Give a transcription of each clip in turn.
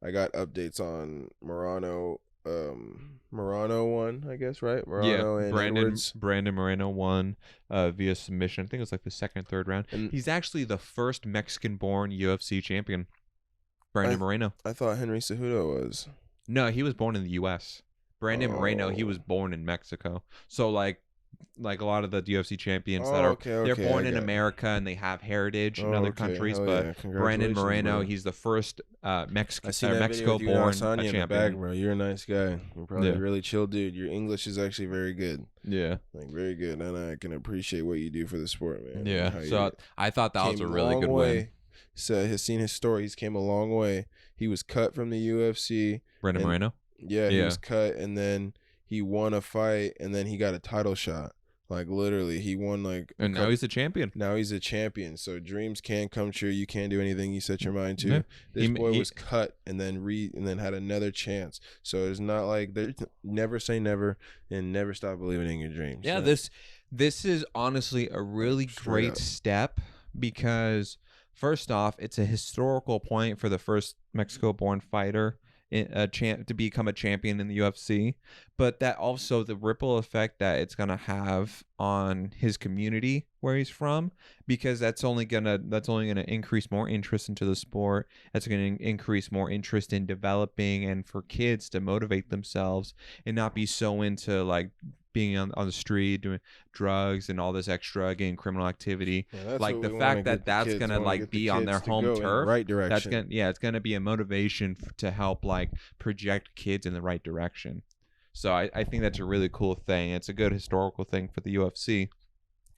I got updates on Moreno won, I guess, right? Yeah, Moreno and Edwards. Brandon Moreno won via submission. I think it was like the second, third round. And He's actually the first Mexican-born UFC champion. Brandon I Moreno. I thought Henry Cejudo was. No, he was born in the U.S. Brandon Moreno, he was Oh. born in Mexico. So like a lot of the UFC champions that Oh, are okay, they're okay, I born in got it. America and they have heritage in Oh, other okay. countries. Hell But yeah. Brandon Congratulations, Moreno, bro. he's the first I seen that video with you and Mexico-born Asanya in the bag, champion. bro. You're a nice guy. You're probably a Yeah, really chill dude. Your English is actually very good. yeah, Like, very good. And I can appreciate what you do for the sport, man. And yeah. how So you I thought that was came a a really long good win. way. So has seen his story. He's came a long way. He was cut from the UFC. Brandon And Moreno. yeah, he Yeah, was cut, and then he won a fight, and then he got a title shot. Like, literally, he won like a and now couple. he's a champion. Now he's a champion. So dreams can come true. You can't do anything you set your mind to. Yeah. This boy He was cut and then had another chance. So it's not like never say never and never stop believing in your dreams. Yeah, this is honestly a really Straight great up. step because first off, it's a historical point for the first Mexico-born fighter to become a champion in the UFC, but that also the ripple effect that it's gonna have on his community where he's from, because that's only gonna increase more interest into the sport. That's gonna increase more interest in developing and for kids to motivate themselves and not be so into like being on the street doing drugs and all this extra getting criminal activity. Yeah, that's Like what the we want to fact get that the that's kids. gonna Want to like get the be on their kids to home go in the turf, right that's direction. gonna it's gonna be a motivation to help like project kids in the right direction. So I think that's a really cool thing. It's a good historical thing for the UFC.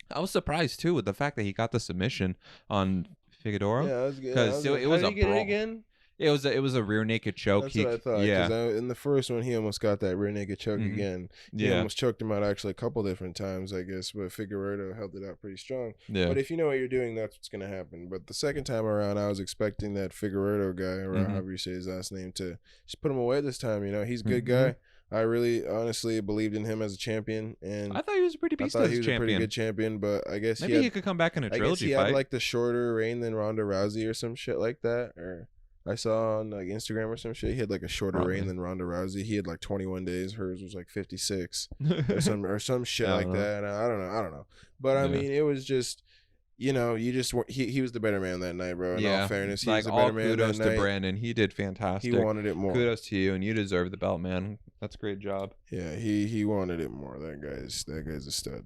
I was surprised too with the fact that he got the submission on Figueroa Yeah, that was good. because Like, it how was did a he get it brawl. again? It was a rear naked choke. That's what I thought. Because Yeah. in the first one, he almost got that rear naked choke Mhm. again. He Yeah. almost choked him out actually a couple different times, I guess. But Figueroa held it out pretty strong. Yeah. But if you know what you're doing, that's what's going to happen. But the second time around, I was expecting that Figueroa guy, or Mhm. however you say his last name, to just put him away this time. You know, he's a good Mhm. guy. I really honestly believed in him as a champion. And I thought he was a pretty I beast thought as he a was a pretty champion. good champion. But I guess Maybe he could come back in a I guess trilogy he had fight. like the shorter reign than Ronda Rousey or some shit like that. Or I saw on like Instagram or some shit. He had like a shorter Probably. reign than Ronda Rousey. He had like 21 days. Hers was like 56 or some shit I don't like know. that. And I don't know. But I Yeah. mean, it was just, you know, you just he was the better man that night, bro. In all fairness, he like was the all better man that kudos to night. Brandon. He did fantastic. He wanted it more. Kudos to you, and you deserve the belt, man. That's a great job. Yeah, he wanted it more. That guy's a stud.